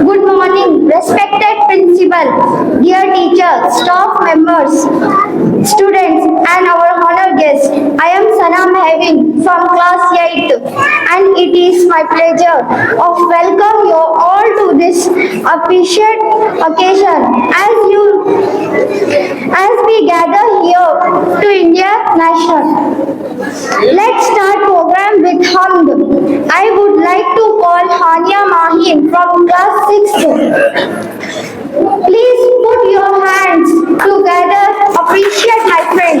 Good morning, respected principal, dear teachers, staff members, students and our honored guests. I am Sana Mehvin from class 8th and it is my pleasure of welcome you all to this appreciate occasion as we gather here to India National. Let's start program with Hamd. I would like to call Hania Mahin from class 6th. Please put your hands together. Appreciate my friend.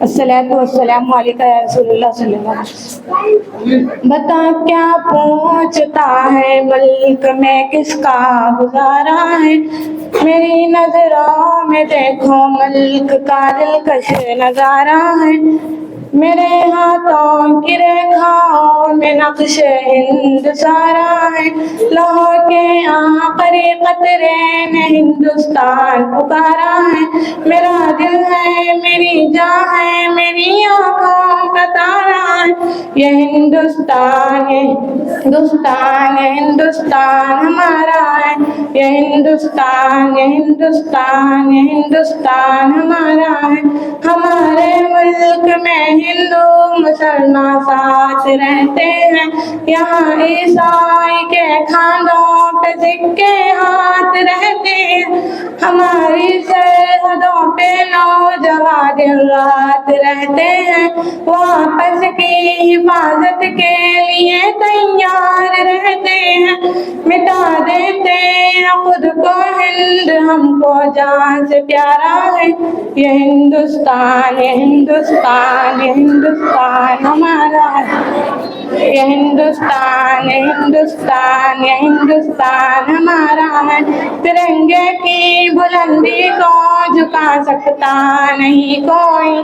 الصلاۃ والسلام علیکہ یا رسول اللہ صلی اللہ علیہ وسلم۔ بتا کیا پوچھتا ہے ملک میں کس کا گزارا ہے، میری نظروں میں دیکھو ملک کا دلکش نظارہ ہے، میرے ہاتھوں کی ریکھاؤں میں نقش ہند سارا ہے، لوح کے آخری قطرے نے ہندوستان پکارا ہے، میرا دل ہے میری جان ہے میری آنکھوں کا تارا ہے، یہ ہندوستان یہ ہندوستان یہ ہندوستان ہمارا ہے، یہ ہندوستان یہ ہندوستان یہ ہندوستان ہمارا ہے، ہمارے ملک میں ہندو مسلمان ساتھ رہتے ہیں، یہاں عیسائی کے کھاندوں پہ سکے ہاتھ رہتے ہیں، ہماری سرحدوں پہ نوجوان دن رات رہتے ہیں، وہ آپس کی حفاظت کے لیے تیار رہتے ہیں، مٹا دیتے ہیں خود کو ہند ہم کو جان سے پیارا ہے، یہ ہندوستان یہ ہندوستان یہ ہندوستان ہمارا ہے، یہ ہندوستان یہ ہندوستان یہ ہندوستان ہمارا ہے، ترنگے کی بلندی کو جھکا سکتا نہیں کوئی،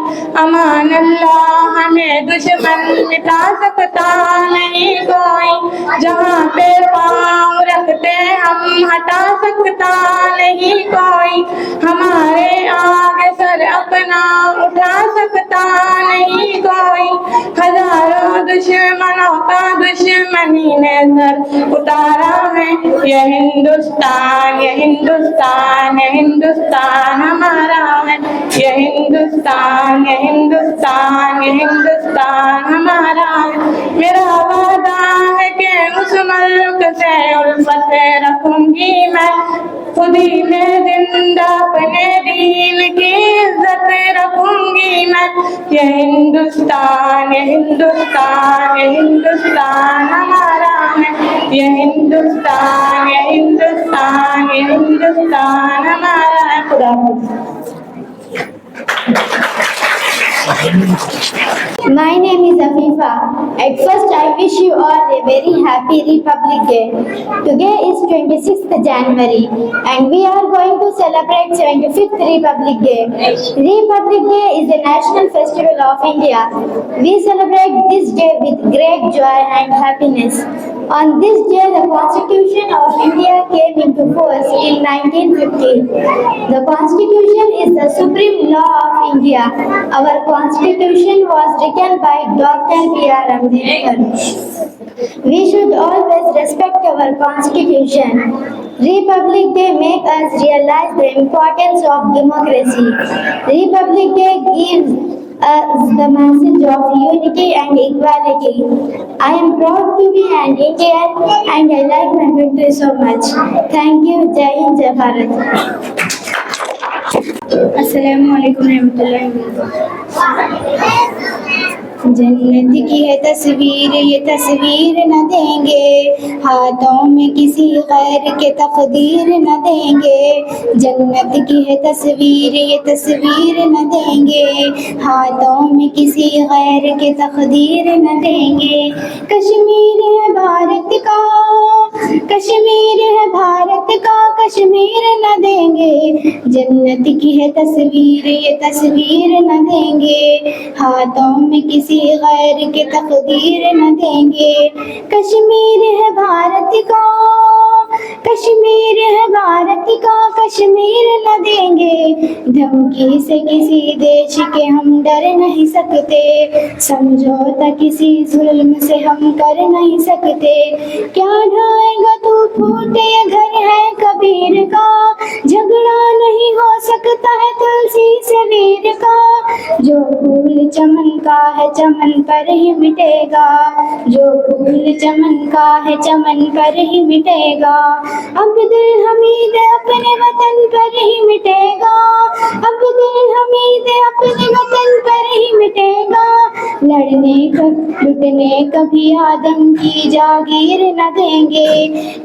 امان اللہ ہمیں دشمن مٹا سکتا نہیں کوئی، جہاں پہ پاؤں رکھتے ہم ہٹا سکتا نہیں کوئی، ہمارے آگے سر اپنا اٹھا سکتا نہیں کوئی، ہزاروں دشمنوں کا دشمنی نے سر اتارا ہے، یہ ہندوستان یہ ہندوستان یہ ہندوستان ہمارا ہے، یہ ہندوستان یہ ہندوستان یہ ہندوستان ہمارا ہے، میرا وعدہ ہے کہ اس ملک سے الفت رکھوں گی میں، خودی میں زندہ اپنے دین کی عزت رکھوں گی میں، یہ ہندوستان یہ ہندوستان یہ ہندوستان ہمارا ہے، یہ ہندوستان یہ ہندوستان یہ ہندوستان ہمارا ہے، خدا حافظ۔ My name is Afifa. At first, I wish you all a very happy Republic Day. Today is 26th January and we are going to celebrate 75th Republic Day. Republic Day is a national festival of India. We celebrate this day with great joy and happiness. On this day, the Constitution of India came into force in 1950. The Constitution is the supreme law of India. Our Constitution was written by Dr. B.R. Ambedkar. We should always respect our Constitution. Republic Day makes us realize the importance of democracy. Republic Day gives us the message of unity and equality. I am proud to be an Indian and I like my country so much. Thank you. Jai Hind, Jai Bharat. Assalamu alaikum warahmatullahi wabarakatuh. جنت کی ہے تصویر یہ تصویر نہ دیں گے، ہاتھوں میں کسی غیر کے تقدیر نہ دیں گے، جنت کی ہے تصویر یہ تصویر نہ دیں گے، ہاتھوں میں کسی غیر کے تقدیر نہ دیں گے، کشمیر ہے بھارت کا کشمیر ہے بھارت کا کشمیر نہ دیں گے، جنت کی ہے تصویر یہ تصویر نہ دیں گے، ہاتھوں میں کسی غیر کے تقدیر نہ دیں گے، کشمیر ہے بھارت کا کشمیر ہے بھارت کا کشمیر نہ دیں گے، دھمکی سے کسی دیش کے ہم ڈر نہیں سکتے، سمجھوتا کسی ظلم سے ہم کر نہیں سکتے، کیا ڈھائے گا تو پھوٹے گھر ہے کبیر کا، جھگڑا نہیں ہو سکتا ہے تلسی سے ویر کا، جو پھول چمن کا ہے چمن پر ہی مٹے گا، جو پھول چمن کا ہے چمن پر ہی مٹے گا، عبد الحمید اپنے وطن پر ہی مٹے گا، عبد الحمید اپنے وطن پر ہی مٹے گا، لڑنے لٹنے کبھی آدم کی جاگیر نہ دیں گے،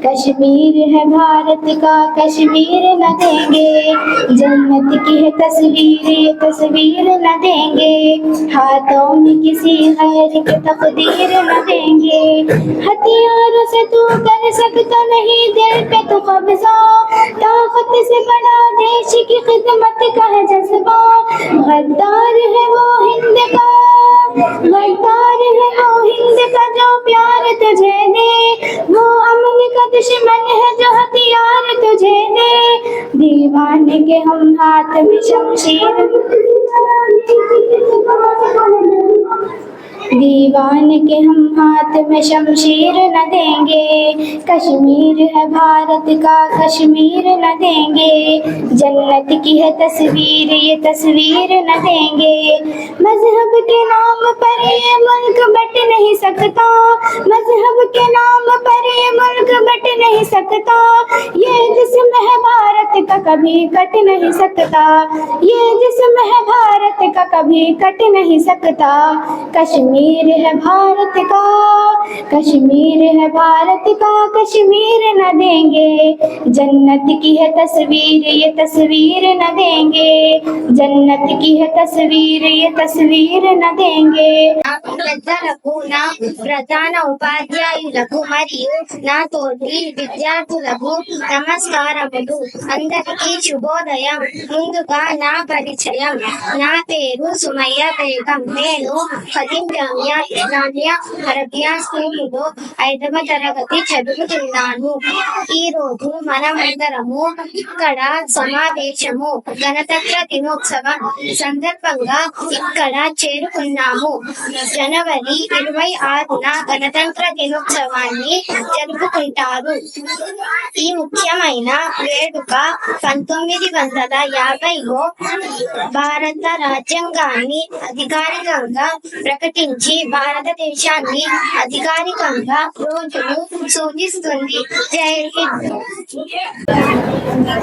کشمیر ہے بھارت کا کشمیر نہ دیں گے، جنت کی ہے تصویر یہ تصویر نہ دیں گے، ہاتھوں میں کسی غیر کی تقدیر نہ دیں گے، ہتھیاروں سے تو کر سکتا نہیں دل پہ تو قبضہ، طاقت سے بڑا دیش کی خدمت کا ہے جذبہ، غدار ہے وہ ہند کا، غدار ہے وہ ہند کا جو پیار تجھے دے، وہ امن کا دشمن ہے جو ہتھیار تجھے دے، دیوانے کے ہم ہاتھ میں شمشیر، دیوان کے ہم ہاتھ میں شمشیر نہ دیں گے، کشمیر ہے بھارت کا کشمیر نہ دیں گے، جنت کی ہے تصویر یہ تصویر نہ دیں گے، مذہب کے نام پر یہ ملک بٹ نہیں سکتا، مذہب کے نام پر یہ ملک بٹ نہیں سکتا، یہ جسم ہے بھارت کا کبھی کٹ نہیں سکتا، یہ جسم ہے بھارت کا کبھی کٹ نہیں سکتا، کشمیر ہے بھارت کا کشمیر ہے بھارت کا کشمیر نہ دیں گے، جنت کی ہے تصویر یہ تصویر نہ دیں گے، جنت کی ہے تصویر یہ تصویر نہ دیں گے. పెద్దలకు నా ప్రధాన ఉపాధ్యాయులకు మరియు నా తోటి విద్యార్థులకు నమస్కారములు. అందరికీ శుభోదయం. ముందుగా నా పరిచయం. నా పేరు సుమయ్య బేగం. నేను ఖదీం జామియా ఇస్లామియా అరబియా స్కూలులో 5వ తరగతి చదువుతున్నాను. ఈ రోజు మనమందరము ఇక్కడ సమావేశము గణతంత్ర దినోత్సవం సందర్భంగా ఇక్కడ చేరుకున్నాము. జనవరి 26న గణతంత్ర దినోత్సవాన్ని జరుపుకుంటారు. ఈ ముఖ్యమైన వేడుక 1950లో భారత రాజ్యాంగాన్ని అధికారికంగా ప్రకటించి భారతదేశాన్ని అధికారికంగా రోజును సూచిస్తుంది. జై హింద్.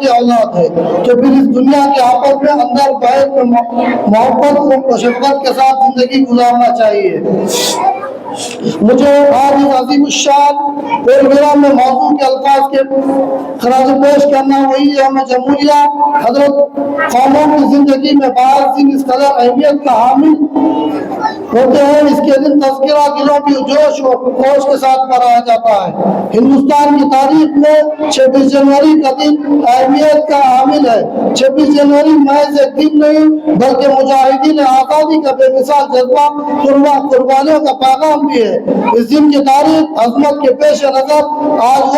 کی اولاد ہے تو پھر اس دنیا کے آپس میں اندر باہر میں محبت و شفقت کے ساتھ زندگی گزارنا چاہیے. مجھے آج اس عظیم الشان پروگرام میں موضوع کے الفاظ کے خراج پیش کرنا وہی یوم جمہوریہ حضرت قوموں کی زندگی میں بعض دن اس قدر اہمیت کا حامل ہوتے ہیں. اس کے دن تذکرہ دلوں کی جوش و خروش کے ساتھ منایا جاتا ہے. ہندوستان کی تاریخ میں 26 جنوری کا دن اہمیت کا حامل ہے. 26 جنوری محض ایک دن نہیں بلکہ مجاہدین آزادی کا بے مثال جذبہ قربانیوں کا پیغام بھی ہے. اس دن کی تاریخ عظمت کے پیش نظر آج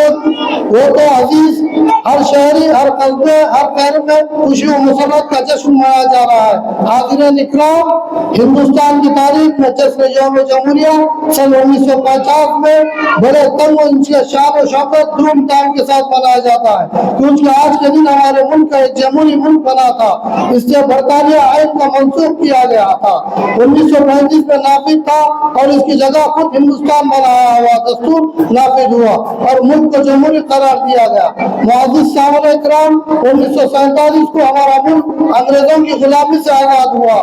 وہ تو عزیز ہر شہری ہر قصبے ہر شہر میں خوشی و مسرت کا جشن منایا جا رہا ہے. حاضرین اکرام، ہندوستان کی تاریخ میں جشن یوم جمہوریہ سن 1950 میں بڑے تنگ و انچے شان و شوکت دھوم دھام کے ساتھ منایا جاتا ہے، کیونکہ آج کے دن ہمارے ملک کا ایک جمہوری ملک بنا تھا. اس سے برطانیہ آئین کا منسوخ کیا گیا تھا. 1935 میں نافذ تھا اور اس کی جگہ خود ہندوستان بنایا ہوا دستور نافذ ہوا اور ملک کو جمہوری قرار دیا گیا. معزز سامعین اکرام، 1947 کو ہمارا ملک انگریزوں کی غلامی سے آزاد ہوا.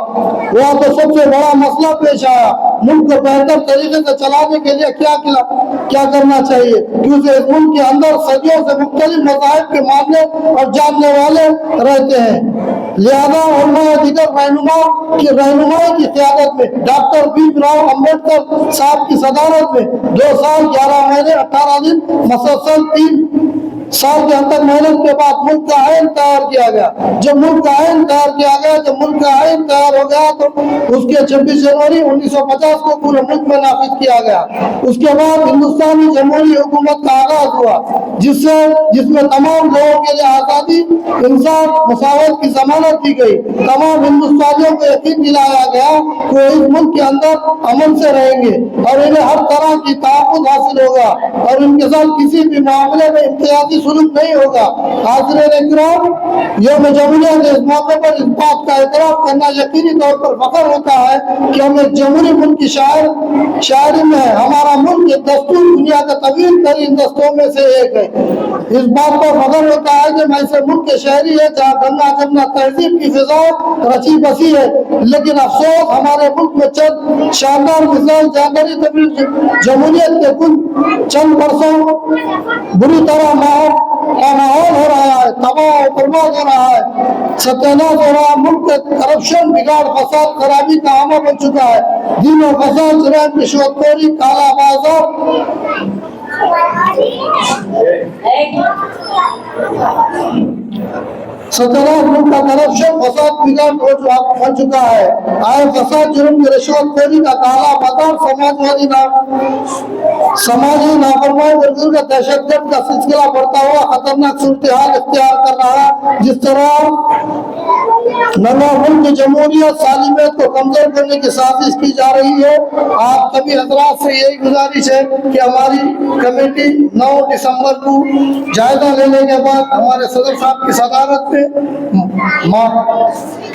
وہ تو سب سے بڑا مسئلہ پیش آیا، ملک کو بہتر طریقے سے چلانے کے لیے کیا کرنا چاہیے، کیونکہ اس ملک کے اندر صدیوں سے مختلف مذاہب کے ماننے اور جاننے والے رہتے ہیں. لہذا علماء دیگر رہنمائی کی قیادت میں ڈاکٹر بھیم راؤ امبیڈکر صاحب کی صدارت میں 2 سال 11 مہینے 18 دن مسلسل 3 سال کے اندر محنت کے بعد ملک کا آئین تیار کیا گیا. جب ملک کا آئین تیار ہو گیا تو اس کے 26 جنوری 1950 کو پورے ملک میں نافذ کیا گیا. اس کے بعد ہندوستانی جمہوری حکومت کا آغاز ہوا جس میں تمام لوگوں کے لیے آزادی، انصاف، مساوات کی ضمانت دی گئی. تمام ہندوستانیوں کو یقین دلایا گیا کہ وہ اس ملک کے اندر امن سے رہیں گے اور انہیں ہر طرح کی تحفظ حاصل ہوگا اور ان کے ساتھ کسی بھی معاملے میں امتیازی سلوک نہیں ہوگا. حاضرین اکرام، یوم جمہوریہ کے اس موقع پر اس بات کا اعتراف کرنا یقینی طور پر فخر ہوتا ہے کہ ہم ایک جمہوری ملک کی شاعری میں ہے. ہمارا ملک ایک دستور دنیا کا طویل ترین دستوں میں سے ایک ہے. اس بات پر فخر ہوتا ہے کہ میں ایسے ملک کے شہری ہے جہاں گنگا جمنا تہذیب کی فضا رچی بسی ہے. لیکن افسوس ہمارے ملک میں چند شاندار مثال جانکاری جمہوریت کے کل چند برسوں بری طرح ماحول ہو رہا ہے، تباہ و برباد ہو رہا ہے، ستیہناش ہو رہا ہے. ملک کے کرپشن، بگاڑ، فساد، خرابی کا عامہ بن چکا ہے. دین و فساد، جرائم، رشوت خوری، کالا بازار، ستیہناش ملک کا کرپشن، فساد، بگاڑ بن چکا ہے. آئے فساد، جرم، رشوت خوری کا کالا بازار، سماجی نافرمانی اور دہشت گرد کا سلسلہ بڑھتا ہوا خطرناک صورتحال اختیار کر رہا ہے. جس طرح نما ملک جمہوریت سالمیت کو کمزور کرنے کی سازش کی جا رہی ہے. آپ سبھی حضرات سے یہی گزارش ہے کہ ہماری کمیٹی 9 دسمبر کو جائزہ لینے کے بعد ہمارے صدر صاحب کی صدارت میں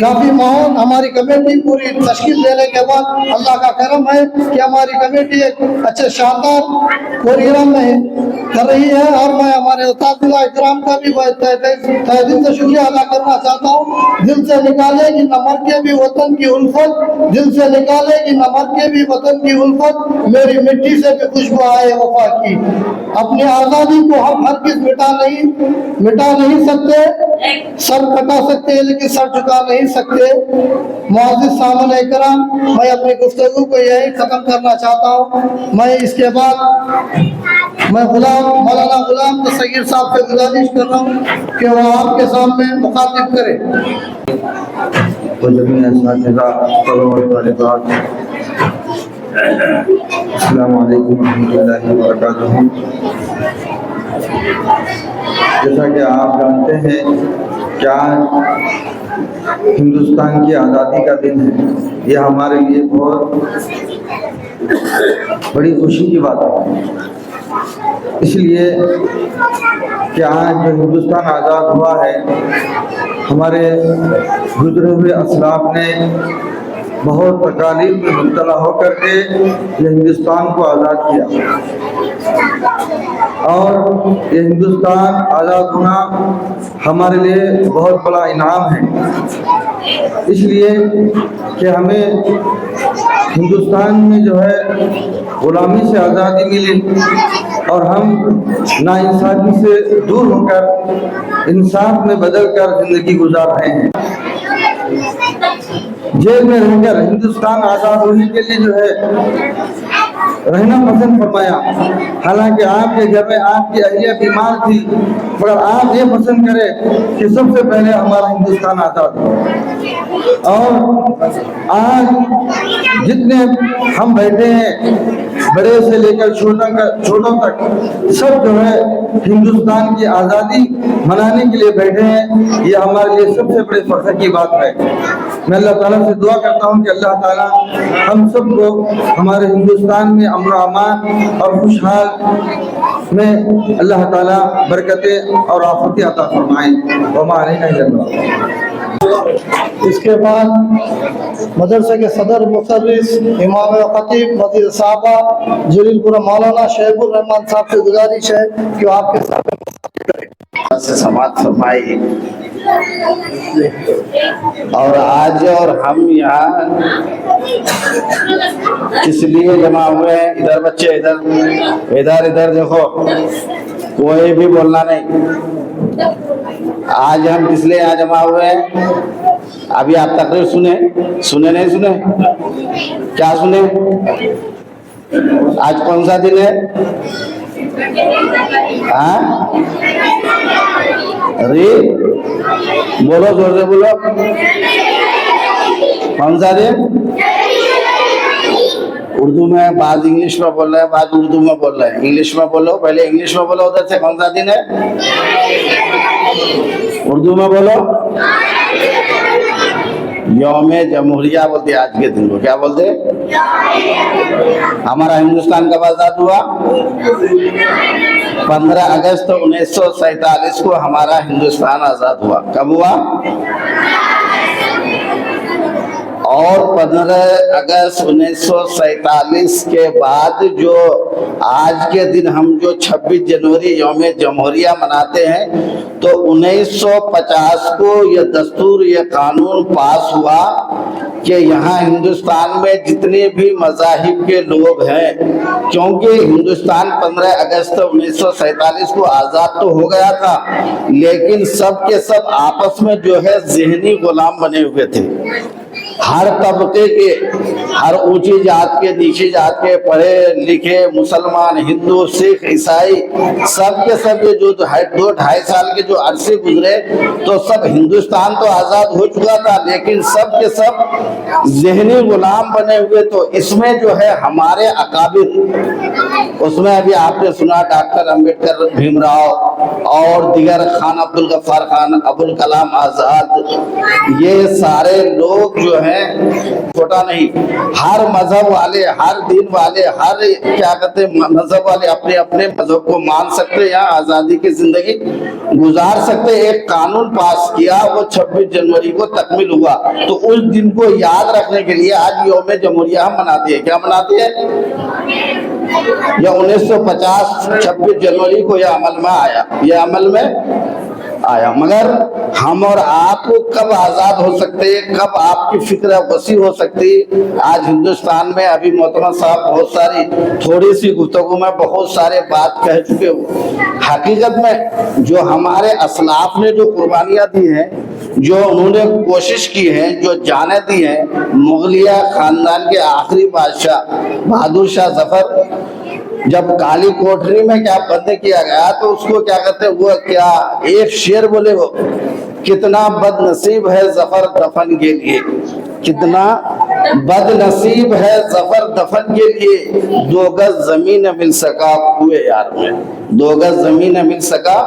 کافی ماحول ہماری کمیٹی پوری تشکیل دینے کے بعد اللہ کا کرم ہے کہ ہماری کمیٹی ایک اچھے شاندار پروگرام میں کر رہی ہے. اور میں ہمارے اساتذہ اکرام کا بھی تہہ دل سے شکریہ ادا کرنا چاہتا ہوں. دل سے نکالے گی نہ مر کے بھی وطن کی الفت، دل سے نکالے گی نہ مر کے بھی وطن کی الفت، میری مٹی سے بھی خوشبو آئے وفا کی. اپنی آزادی کو ہم ہرگز مٹا نہیں سکتے، سر کٹا سکتے ہیں لیکن سر جھکا نہیں سکتے. معزز سامعین اکرام، میں اپنی گفتگو کو یہی ختم کرنا چاہتا ہوں. میں اس کے بعد مولانا غلام تصغیر صاحب سے گزارش کر رہا ہوں کہ وہ آپ کے سامنے مخاطب کرے. السلام علیکم ورحمۃ اللہ وبرکاتہ. جیسا کہ آپ جانتے ہیں کہ آج ہندوستان کی آزادی کا دن ہے. یہ ہمارے لیے بہت بڑی خوشی کی بات ہے، اس لیے کہ آج جو ہندوستان آزاد ہوا ہے، ہمارے گزرے ہوئے اسلاف نے بہت تکالیف میں مبتلا ہو کر کے یہ ہندوستان کو آزاد کیا. اور یہ ہندوستان آزاد ہونا ہمارے لیے بہت بڑا انعام ہے، اس لیے کہ ہمیں ہندوستان میں جو ہے غلامی سے آزادی ملی اور ہم ناانصافی سے دور ہو کر انصاف میں بدل کر زندگی گزار رہے ہیں۔ جیل میں رہ کر ہندوستان آزاد ہونے کے لیے جو ہے رہنا پسند فرمایا، حالانکہ آپ کے گھر میں آپ کی اہلیہ بیمار تھی، مگر آپ یہ پسند کرے کہ سب سے پہلے ہمارا ہندوستان آزاد ہو۔ اور آج جتنے ہم بیٹھے ہیں، بڑے سے لے کر چھوٹوں تک، سب جو ہے ہندوستان کی آزادی منانے کے لیے بیٹھے ہیں، یہ ہمارے لیے سب سے بڑے فخر کی بات ہے۔ میں اللہ تعالیٰ سے دعا کرتا ہوں کہ اللہ تعالیٰ ہم سب کو ہمارے ہندوستان میں امن و امان اور خوشحال میں اللہ تعالیٰ برکتیں اور آفاتیں عطا فرمائیں۔ وما علینا الا البلاغ۔ اس کے بعد مدرسے کے صدر مفرس امام و خطیب وزیر صاحبہ جلیل پورہ مولانا شعیب الرحمان صاحب سے گزارش ہے کہ وہ آپ کے ساتھ سے سماعت فرمائی۔ اور آج اور ہم یہاں کس لیے جمع ہوئے ہیں؟ ادھر بچے ادھر دیکھو، کوئی بھی بولنا نہیں۔ آج ہم کس لیے یہاں جمع ہوئے ہیں؟ ابھی آپ تقریر سنے نہیں سنے؟ کیا سنے؟ آج کون سا دن ہے؟ بولو زور سے بولو، کون سا دن؟ اردو میں بعض انگلش میں بول رہے ہیں، بعض اردو میں بول رہے ہیں۔ انگلش میں بولو، پہلے انگلش میں بولو ادھر سے، کون سا دن ہے؟ اردو میں بولو، یوم جمہوریہ بولتے آج کے دن کو۔ کیا بولتے؟ ہمارا ہندوستان کب آزاد ہوا؟ 15 اگست 1947 کو ہمارا ہندوستان آزاد ہوا۔ کب ہوا؟ اور 15 اگست 1947 کے بعد جو آج کے دن ہم جو 26 جنوری یوم جمہوریہ مناتے ہیں، تو 1950 کو یہ دستور، یہ قانون پاس ہوا کہ یہاں ہندوستان میں جتنے بھی مذاہب کے لوگ ہیں، کیونکہ ہندوستان 15 اگست 1947 کو آزاد تو ہو گیا تھا، لیکن سب کے سب آپس میں جو ہے ذہنی غلام بنے ہوئے تھے۔ ہر طبقے کے، ہر اونچی ذات کے، نیچی ذات کے، پڑھے لکھے، مسلمان، ہندو، سکھ، عیسائی، سب کے سب یہ جو 2-2.5 سال کے جو عرصے گزرے، تو سب ہندوستان تو آزاد ہو چکا تھا، لیکن سب کے سب ذہنی غلام بنے ہوئے۔ تو اس میں جو ہے ہمارے اکابر، اس میں ابھی آپ نے سنا ڈاکٹر امبیڈکر بھیم راؤ اور دیگر، خان عبدالغفار خان، ابوالکلام آزاد، یہ سارے لوگ جو ہیں چھوٹا نہیں، ہر مذہب والے، ہر دین والے، ہر کیا کہتے ہیں مذہب والے اپنے اپنے مذہب کو مان سکتے، یہاں آزادی کی زندگی گزار سکتے۔ ایک قانون پاس کیا، وہ 26 جنوری کو تکمیل ہوا۔ تو اس دن کو یاد رکھنے کے لیے آج یوم جمہوریہ ہم مناتے ہیں۔ کیا مناتے ہیں؟ یا 1950 26 جنوری کو یہ عمل میں آیا، یہ عمل میں آیا۔ مگر ہم اور آپ کب آزاد ہو سکتے، کب آپ کی فکر وسیع ہو سکتی؟ آج ہندوستان میں ابھی محترم صاحب بہت ساری، تھوڑی سی گفتگو میں بہت سارے بات کہہ چکے ہو۔ حقیقت میں جو ہمارے اسلاف نے جو قربانیاں دی ہیں، جو انہوں نے کوشش کی ہے، جو جانیں دی ہیں، مغلیہ خاندان کے آخری بادشاہ بہادر شاہ ظفر جب کالی کوٹری میں کیا بند کیا گیا، تو اس کو کیا کہتے ہیں، وہ کیا ایک شعر بولے، وہ کتنا بد نصیب ہے ظفر دفن کے لیے، کتنا بد نصیب ہے ظفر دفن کے لیے، 2 گز زمین مل سکا کوئے یار میں، 2 گز زمین مل سکا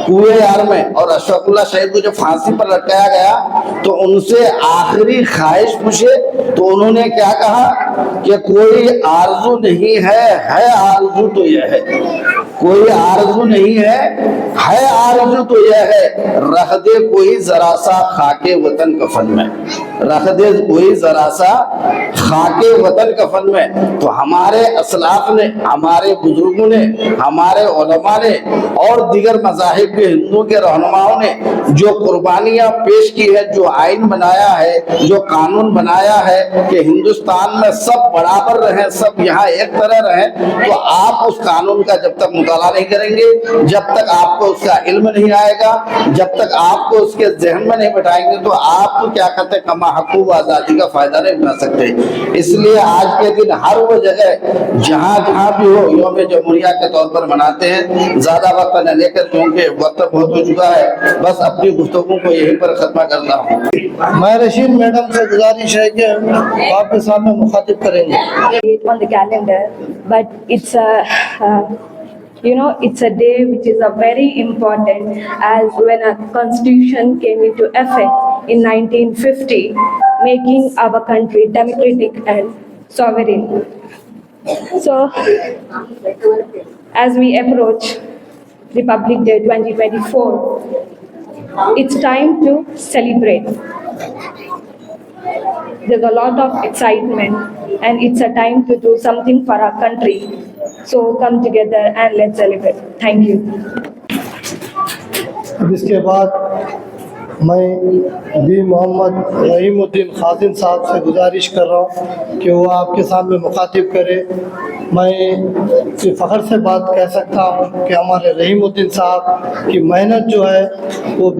کوئے یار میں۔ اور اشفاق اللہ شہید کو جب پھانسی پر لٹکایا گیا، تو ان سے آخری خواہش پوچھے، تو انہوں نے کیا کہا کہ کوئی آرزو نہیں ہے آرزو تو یہ ہے، کوئی آرزو نہیں ہے آرزو تو یہ ہے، رکھ دے کوئی ذرا سا خاک وطن کفن میں، رکھ دے کوئی ذرا سا خاک وطن کفن میں. تو ہمارے اسلاف نے, ہمارے بزرگوں نے, ہمارے علماء نے اور دیگر مذاہب کے ہندوؤں کے رہنماؤں نے جو قربانیاں پیش کی ہے, جو آئین بنایا ہے, جو قانون بنایا ہے کہ ہندوستان میں سب برابر رہیں, سب یہاں ایک طرح رہیں, تو آپ اس قانون کا جب تک مطالعہ نہیں کریں گے, جب تک آپ کو اس کا علم نہیں آئے گا, جب تک آپ کو اس کے ذہن میں نہیں بٹھائیں گے, تو آپ کو کیا کہتے ہیں کما حقوق آزادی کا فائدہ نہیں اٹھا سکتے. اس لیے آج کے دن ہر وہ جگہ جہاں جہاں بھی ہو یوم جمہوریہ کے طور پر مناتے ہیں. زیادہ وقت نہ لے کر, کیونکہ وقت بہت ہو چکا ہے, بس اپنی گفتگو کو یہیں پر ختم کرنا ہوں. میں رشید میڈم سے گزارش ہے کہ آپ کے سامنے مخاطب کریں گے. On the calendar, but it's it's a day which is a very important, as when a constitution came into effect in 1950, making our country democratic and sovereign. So, as we approach Republic Day 2024, it's time to celebrate. There's a lot of excitement, and it's a time to do something for our country. So come together and let's celebrate. Thank you. اب اس کے بعد میں بھی محمد رحیم الدین خازن صاحب سے گزارش کر رہا ہوں کہ وہ آپ کے سامنے مخاطب کرے. میں فخر سے بات کہہ سکتا ہوں کہ ہمارے رحیم الدین صاحب کی محنت جو ہے وہ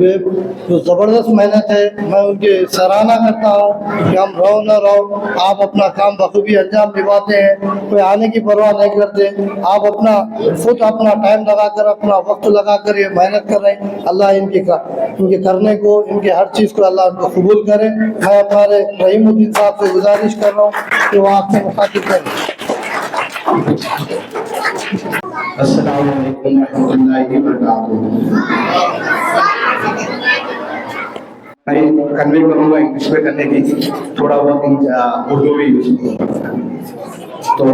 جو زبردست محنت ہے, میں ان کی سراہنا کرتا ہوں کہ ہم رہو نہ رہو, آپ اپنا کام بخوبی انجام نبھاتے ہیں, کوئی آنے کی پرواہ نہیں کرتے. آپ خود اپنا ٹائم لگا کر, اپنا وقت لگا کر یہ محنت کر رہے ہیں. اللہ ان کے کرنے کو, ان کے ہر چیز کو اللہ ان کو قبول کرے. میں ہمارے رحیم الدین صاحب سے گزارش کر رہا ہوں کہ وہ آپ سے مخاطب کریں. السلام علیکم ورحمۃ اللہ وبرکاتہ. میں کنوے کروں گا انگلش میں کرنے کی, تھوڑا بہت اردو بھی یوز کروں گا. تو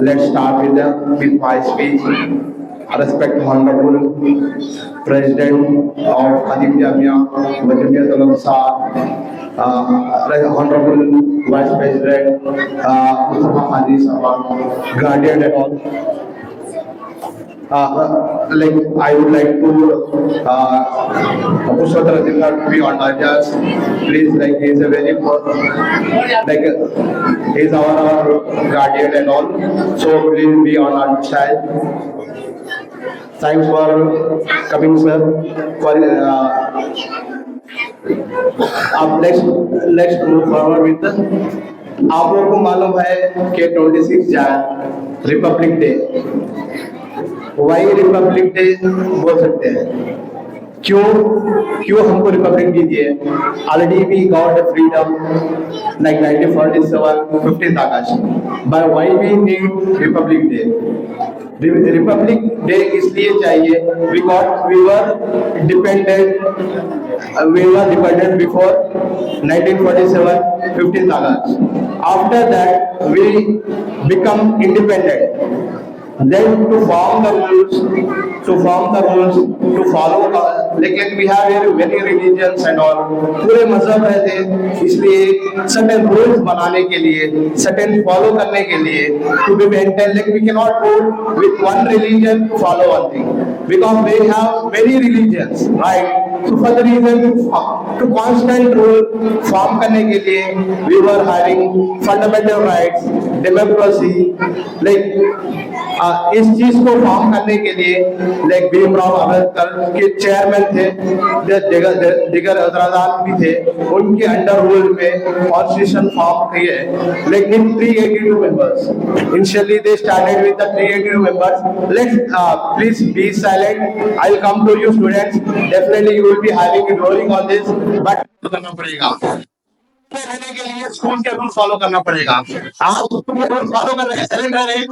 let start with my speech. Respect Honorable President of Khadim Jamia wa Jamiat al-Ansar, Honorable Vice President Mustafa Hadi Sahab, Guardian and all. I would like to Pushpendra Adhikar to be on our judge. Please, he is a very he is our guardian and all. So please be on our side. Thanks for coming, sir. Let's move forward with the. آپ لوگوں کو معلوم ہے کہ 26 Jan republic day, why republic day بول سکتے ہیں. کیوں ہم کو ریپبلک دی ہے؟ Already we got freedom like 1947 15th August. But why we need Republic Day? Republic Day اس لیے چاہیے because we were dependent before 1947 15th August. After that we become independent. Then to form the rules, to follow, like we have here many religions and all, پورے مذہب رہتے, اس لیے certain rules بنانے کے لیے, certain follow کرنے کے لیے, to be maintained, like we cannot go with one religion to follow one thing, because they have many religions, right? So for the reason to constant rule form کرنے کے لیے, we were having fundamental rights, democracy, like اس چیز کو form کرنے کے لیے like Bhim Rao Ambedkar کے chairman تھے, دیگر حضرات بھی تھے, ان کے انڈر رول میں کانسٹیٹیوشن فارم کی ہے. لیکن 382 members, initially they started with the 382 members. Let's please be silent. I'll come to you students. Definitely you will be having rolling on this, but کرنا پڑے گا. رہنے کے لیے اسکول کے رول فالو کرنا پڑے گا. آپ اسکول کے رول فالو کر رہے ہیں, سیلنٹ رہ رہے ہیں,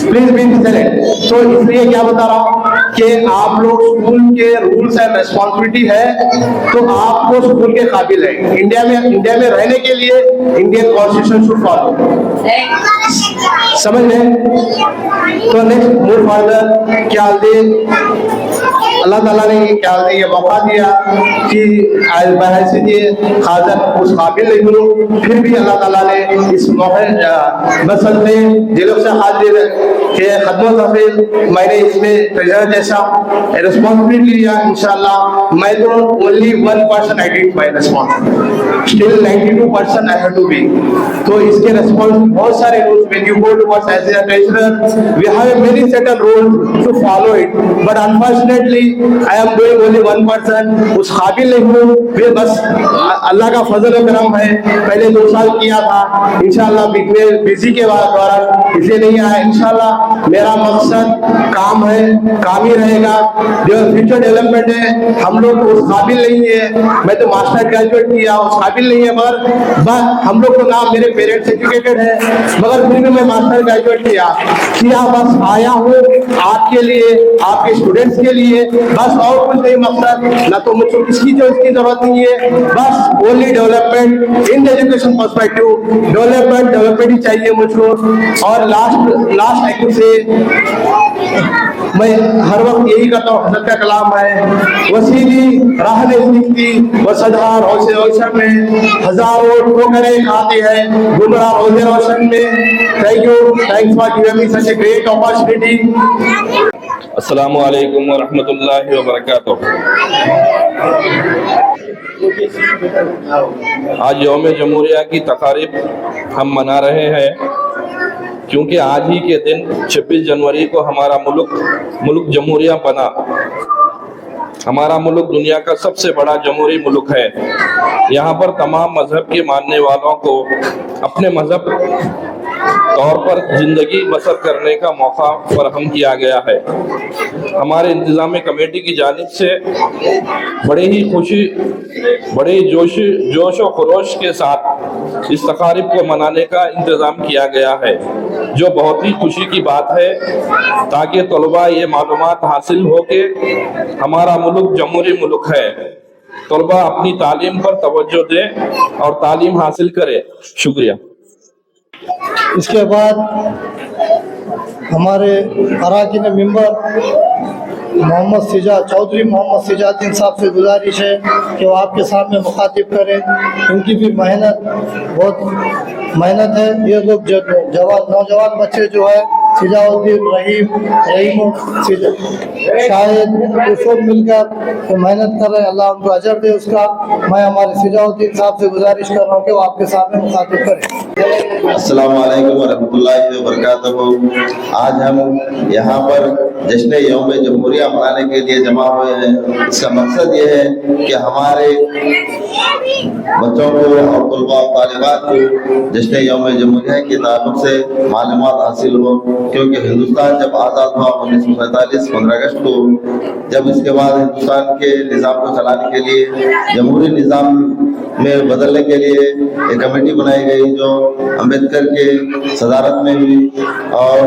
پلیز بی سیلنٹ. تو اس لیے کیا بتا رہا ہوں کہ آپ لوگ اسکول کے رولس اینڈ ریسپانسبلٹی ہے, تو آپ کو اسکول کے قابل ہیں. انڈیا میں رہنے کے لیے انڈین کانسٹیٹیوشن شوڈ فالو, سمجھ لیں. تو نیکسٹ موو فردر کیا دے اللہ تعالیٰ نے یہ موقع دیا کہ بحیثیت یہ حاضر اس قابل نہیں ہوں، پھر بھی اللہ تعالیٰ نے اس موقع مسجد میں دلوں سے حاضر کہ خدمت حفیظ میں نے اس میں ٹریجر جیسا ریسپانسبلٹی لیا. انشاءاللہ میں تو only 1% I did my response, still 92% I have to be. تو اس کے ریسپانس بہت سارے rules when you go to us as a treasurer we have a many set of rules to follow it, but unfortunately I am doing only 1%. اس قابل نہیں ہوں، پھر بس اللہ کا فضل و کرم ہے. پہلے 2 سال کیا تھا، انشاءاللہ بزی کے دوران اس لیے نہیں آیا. انشاءاللہ میرا مقصد کام ہے، کام ہی رہے گا. جو فیوچر ڈیولپمنٹ ہے ہم لوگ اس قابل نہیں ہے. میں تو ماسٹر گریجویٹ کیا، اس قابل نہیں ہے، مگر بس ہم لوگ کو نام میرے پیرنٹس ایجوکیٹڈ ہے، مگر پھر بھی میں ماسٹر گریجویٹ کیا بس آیا ہوں آپ کے لیے، آپ کے اسٹوڈنٹس کے لیے، بس اور کچھ نہیں مقصد. نہ تو مجھ کو کس کی ضرورت نہیں ہے، بس only development in education perspective. Development ہی چاہیے مجھ کو. اور لاسٹ ایک سے میں ہر وقت یہی کہتا ہوں، حضرت کا کلام ہے وسیلی راہ نہیں دکھتی وہ صدہار روشن روشن میں، ہزاروں ٹھوکریں کھاتی ہے گمراہ روزے روشن میں. Thank you, thanks for giving me such a great opportunity. السلام علیکم ورحمۃ اللہ وبرکاتہ. آج یوم جمہوریہ کی تقاریب ہم منا رہے ہیں کیونکہ آج ہی کے دن 26 جنوری کو ہمارا ملک جمہوریہ بنا. ہمارا ملک دنیا کا سب سے بڑا جمہوری ملک ہے. یہاں پر تمام مذہب کے ماننے والوں کو اپنے مذہب طور پر زندگی بسر کرنے کا موقع فراہم کیا گیا ہے. ہمارے انتظامی کمیٹی کی جانب سے بڑے ہی خوشی، بڑے ہی جوش و خروش کے ساتھ اس تقاریب کو منانے کا انتظام کیا گیا ہے، جو بہت ہی خوشی کی بات ہے، تاکہ طلباء یہ معلومات حاصل ہو کہ ہمارا ملک جمہوری ملک ہے. طلباء اپنی تعلیم پر توجہ دیں اور تعلیم حاصل کریں. شکریہ. اس کے بعد ہمارے اراکین ممبر چودھری محمد سجاد الدین صاحب سے گزارش ہے کہ وہ آپ کے سامنے مخاطب کریں. ان کی بھی بہت محنت ہے. یہ لوگ نوجوان بچے جو ہے سجاد الدین، رحیم شاہد، یہ سب مل کر محنت کر رہے ہیں. اللہ ان کو اجر دے اس کا. میں ہمارے سجاد الدین صاحب سے گزارش کر رہا ہوں کہ وہ آپ کے سامنے مخاطب کریں. السلام علیکم ورحمۃ اللہ وبرکاتہ. آج ہم یہاں پر جشن یوم جمہوریہ منانے کے لیے جمع ہوئے ہیں. اس کا مقصد یہ ہے کہ ہمارے بچوں کو اور طلباء و طالبات کو جشن یوم جمہوریہ کے تعلق سے معلومات حاصل ہو. کیونکہ ہندوستان جب آزاد ہوا 1947 15 اگست کو، جب اس کے بعد ہندوستان کے نظام کو چلانے کے لیے جمہوری نظام میں بدلنے کے لیے ایک کمیٹی بنائی گئی جو امبیڈکر کے صدارت میں ہوئی، اور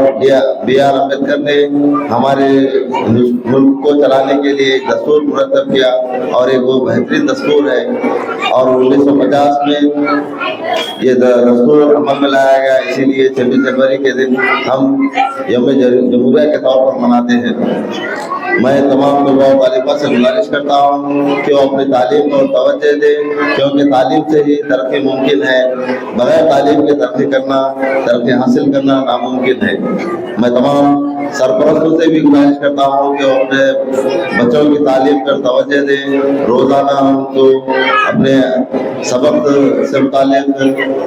بی آر امبیڈکر نے ہمارے ملک کو چلانے کے لیے ایک دستور مرتب کیا، اور ایک وہ بہترین دستور ہے. اور 1950 میں یہ دستور عمل میں لایا گیا. اسی لیے 26 جنوری کے دن ہم یوم جمہوریہ کے طور پر مناتے ہیں. میں تمام طلباء و طالبات سے گزارش کرتا ہوں کہ وہ اپنی تعلیم کو توجہ دیں، کیونکہ تعلیم سے ہی ترقی ممکن ہے. بغیر تعلیم کے ترقی حاصل کرنا ناممکن ہے. میں تمام سرپرستوں سے بھی گزارش کرتا ہوں کہ وہ اپنے بچوں کی تعلیم پر توجہ دیں. روزانہ ان کو اپنے سبق سے متعلق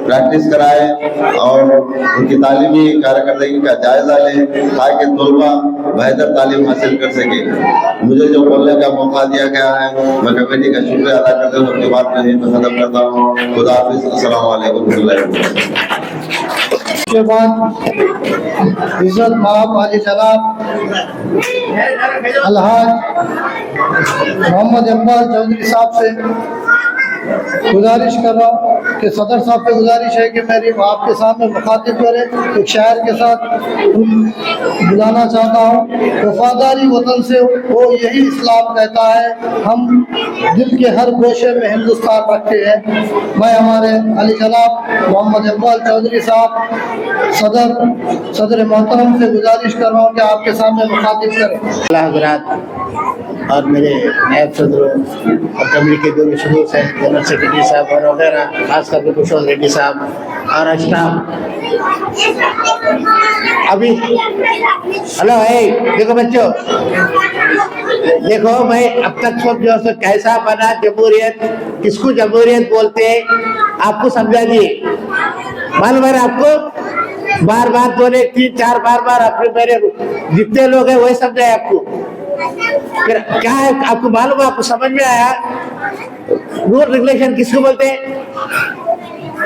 پریکٹس کرائیں اور ان کی تعلیمی کارکردگی کا جائزہ لیں، تاکہ طلباء بہتر تعلیم حاصل کر سکیں. مجھے جو بولنے کا موقع دیا گیا ہے، میں کمیٹی کا شکریہ ادا کرتے ہوئے اپنی بات کو یہیں پہ ختم کرتا ہوں. خدا حافظ. السلام علیکم ورحمۃ اللہ وبرکاتہ. اس کے بعد عزت مآب علی جناب الحاج محمد اقبال چودھری صاحب سے گزارش کر رہا ہوں کہ صدر صاحب سے گزارش ہے کہ میری آپ کے سامنے مخاطب کرے. ایک شاعر کے ساتھ بلانا چاہتا ہوں. وفاداری وطن سے وہ یہی اسلام کہتا ہے، ہم دل کے ہر گوشے میں ہندوستان رکھتے ہیں. میں ہمارے علی جناب محمد اقبال چودھری صاحب صدر محترم سے گزارش کر رہا ہوں کہ آپ کے سامنے مخاطب کریں. حضرات اور میرے نائب صدر اور کمیٹی کے جو سدور سے جنرل سیکرٹری صاحب اور وغیرہ، خاص کر کے کشور ریڈی صاحب اور اسٹاف ابھی ہلو دیکھو بچوں، دیکھو میں اب تک سب جو ہے کیسا بنا جمہوریت، کس کو جمہوریت بولتے ہیں آپ کو سمجھا دیے، معلوم ہے آپ کو، بار بار 2 3 4 بار اپنے میرے جتنے لوگ ہیں وہی سمجھائے آپ کو، پھر کیا ہے آپ کو معلوم ہے، آپ کو سمجھ میں آیا رول ریگولیشن کس کو بولتے ہیں؟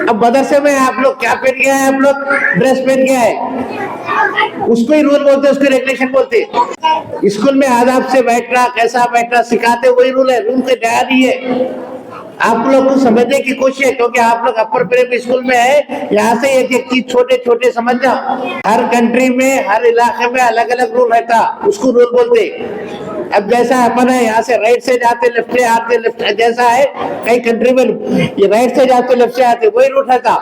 اب مدرسے میں آپ لوگ کیا پہن گیا ہے، آپ لوگ ڈریس پہن گیا ہے، اس کو ہی رول بولتے، اس کو ریگولیشن بولتے۔ اسکول میں آداب سے بیٹھنا، کیسا بیٹھنا سکھاتے، وہی رول ہے، رول کے نیا نہیں ہے۔ آپ لوگ کو سمجھنے کی کوشش ہے، کیونکہ آپ لوگ اپر پرائمری اسکول میں ہے، یہاں سے ایک ایک چیز چھوٹے چھوٹے سمجھنا۔ ہر کنٹری میں، ہر علاقے میں الگ الگ رول رہتا، اس کو رول بولتے۔ اب جیسا اپن ہے یہاں سے رائٹ سے جاتے لیفٹ سے آتے، لیفٹ جیسا ہے کئی کنٹری میں یہ رائٹ سے جاتے لیفٹ سے آتے، وہی روٹ رہتا۔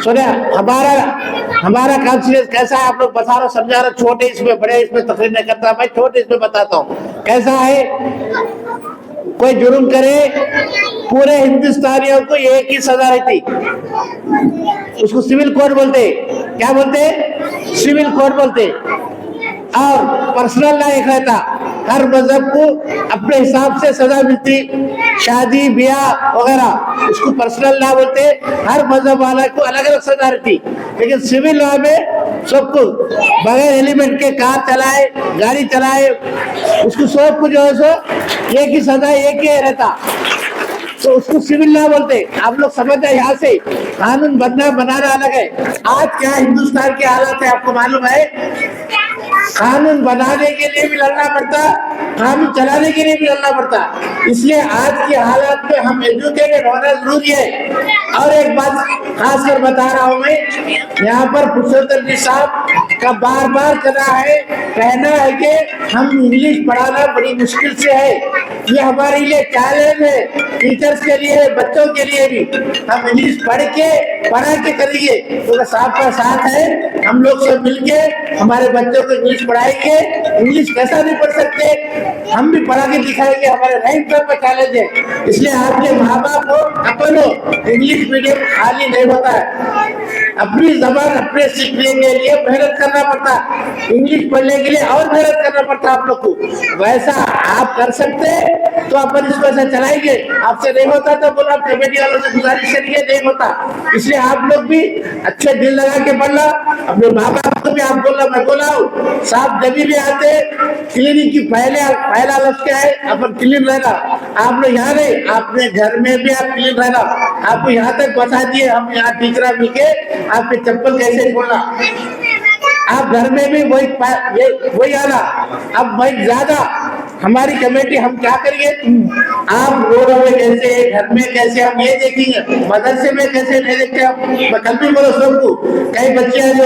سنیں ہمارا کانفیڈنس کیسا ہے، آپ لوگ بتا رہا سمجھا رہا، چھوٹے اس میں بڑے اس میں تقریر نہیں کرتا، میں چھوٹے اس میں بتاتا ہوں کیسا ہے۔ کوئی جرم کرے پورے ہندوستانیوں کو ایک ہی سزا رہتی، اس کو سول کوڈ بولتے۔ کیا بولتے؟ سول کوڈ بولتے۔ اور پرسنل لا ایک رہتا، ہر مذہب کو اپنے حساب سے سزا ملتی، شادی بیاہ وغیرہ اس کو پرسنل لا بولتے، ہر مذہب والا کو الگ الگ سزا رہتی۔ لیکن سول لا میں سب کو بغیر ہیلمٹ کے کار چلائے، گاڑی چلائے، اس کو سب کو جو ہے سو ایک ہی سزا، ایک ہی رہتا، تو اس کو سول لا بولتے۔ آپ لوگ سمجھ جائے، یہاں سے قانون بنانا الگ ہے۔ آج کیا ہندوستان کے حالات ہے آپ کو معلوم ہے؟ قانون بنانے کے لیے بھی لڑنا پڑتا، قانون چلانے کے لیے بھی لڑنا پڑتا۔ اس لیے آج کی حالات میں ہم ایجوکیٹڈ ہونا ضروری ہے۔ اور ایک بات خاص کر بتا رہا ہوں میں، یہاں پر پروفیسر صاحب کا بار بار کہنا ہے کہ ہم انگلش پڑھانا بڑی مشکل سے ہے، یہ ہمارے لیے چیلنج ہے، ٹیچرز کے لیے، بچوں کے لیے بھی۔ ہم انگلش پڑھا کے کریں گے تو صاحب کا ساتھ ہے، ہم لوگ سب مل کے ہمارے بچوں کو انگلش پڑھائیں گے۔ انگلش کیسا نہیں پڑھ سکتے، ہم بھی پڑھا کے دکھائیں گے، ہمارے رینک پر چیلنج ہے۔ اس لیے آپ کے ماں باپ کو اپنو انگلش میڈیم خالی نہیں ہوتا ہے، اپنی زبان اپنے سیکھنے کے لیے محنت کرنا پڑتا، انگلش پڑھنے کے لیے اور محنت کرنا پڑتا آپ لوگ کو۔ ویسا آپ کر سکتے تو اپن اس کو ایسا چلائیں گے، آپ سے نہیں ہوتا تو بولا کمیٹی والوں سے گزارش کریے، نہیں ہوتا۔ اس لیے آپ لوگ بھی اچھے دل لگا کے پڑھنا، اپنے ماں باپ کو بھی آپ بولنا، میں بولا ہوں صاحب جبھی بھی آتے کلینک کی پہلا لفظ کیا ہے، اپن کلین رہنا۔ آپ لوگ یہاں نہیں، اپنے گھر میں بھی آپ کلین رہنا۔ آپ کو یہاں تک بتا دیے ہم، یہاں ٹیچر مل کے آپ کے چپل کیسے کھولنا، آپ گھر میں بھی وہی آنا۔ اب بھائی زیادہ ہماری کمیٹی ہم کیا کریے، آپ روڈوں میں کیسے، گھر میں کیسے، ہم یہ دیکھیں گے، مدرسے میں کیسے نہیں دیکھتے ہم۔ میں کل بھی بولو سب کو، کئی بچے ہیں جو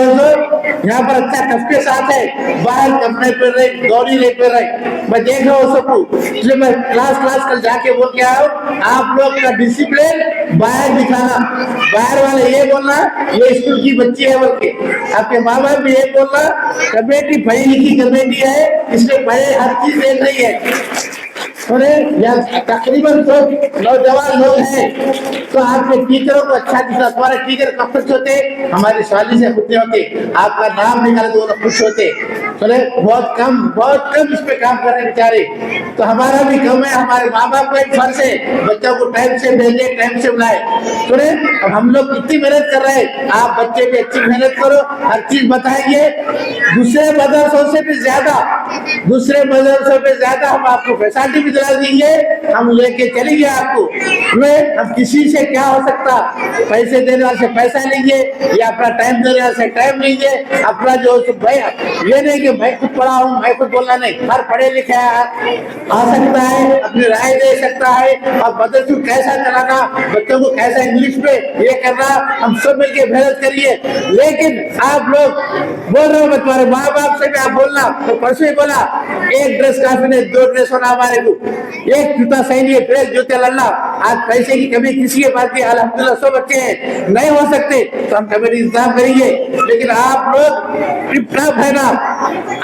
یہاں پر اچھا ٹف کے ساتھ ہے، باہر کپڑے پہن رہے، گولی نہیں پہن رہے، میں دیکھ رہا ہوں سب کو۔ اس لیے میں کلاس کل جا کے بول کے آیا ہوں، آپ لوگ کا ڈسپلن باہر دکھانا، باہر والے یہ بولنا یہ اسکول کی بچی ہے بول کے، آپ کے ماں باپ بھی یہ بولنا کمیٹی پڑھی لکھی کمیٹی ہے، اس لیے پڑھے ہر چیز دیکھ رہی ہے۔ تقریباً نوجوان لوگ ہیں تو آپ کے ٹیچروں کو اچھا دکھا، تمہارے ٹیچر کب خوش ہوتے، ہماری سوالی سے خوش ہوتے، آپ کا نام نکالے تو وہ لوگ خوش ہوتے۔ بہت کم اس پہ کام کر رہے بیچارے، تو ہمارا بھی کم ہے، ہمارے ماں باپ کو ایک فرض ہے بچوں کو ٹائم سے بھیجے، ٹائم سے بلائے۔ اب ہم لوگ کتنی محنت کر رہے ہیں، آپ بچے بھی اچھی محنت کرو، ہر چیز بتائیں گے، دوسرے مدرسوں سے بھی زیادہ ہم آپ کو فیسلٹی بھی دلا دیں گے، ہم لے کے چلیں گے آپ کو۔ ہم کسی سے کیا ہو سکتا، پیسے دینے والے سے پیسہ لیں گے یا اپنا ٹائم دینے والے سے ٹائم لیں گے، اپنا جو یہ نہیں کہ میں خود پڑھا ہوں میں خود بولنا نہیں، ہر پڑھے لکھے آ سکتا ہے، اپنی رائے دے سکتا ہے، اور مدرسے کو کیسا چلانا، بچوں کو کیسا انگلش پہ یہ کرنا، ہم سب مل کے محنت کریے۔ لیکن آپ لوگ بول رہے ہو، میں تمہارے ماں باپ سے بھی آپ بولنا، تو پرسوں ہی بولا ایک ڈریس کافی نہیں، 2 ڈریس ہونا ہمارے کو، ایک جوتا صحیح نہیں ہے، ڈریس جوتے لڑنا۔ آج پیسے کی کمی کسی کے پاس کی، الحمدللہ سب بچے ہیں، نہیں ہو سکتے تو ہم کمیٹی انتظام کریں گے، لیکن آپ لوگ ٹپ ٹاپ ہے نا،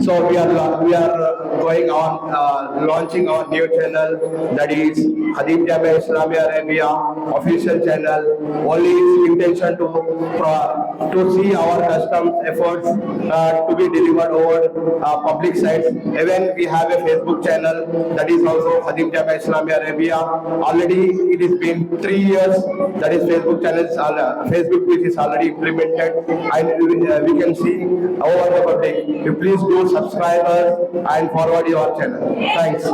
So we are going on launching our new channel, that is Khadim Jamia Islamia Arabia official channel. Only its intention to see our customs efforts to be delivered over public sites. Even we have a Facebook channel that is also Khadim Jamia Islamia Arabia. Already it has been 3 years that is Facebook channel, Facebook which is already implemented, and we can see over the public. You please do subscribe us and forward your channel. Thanks.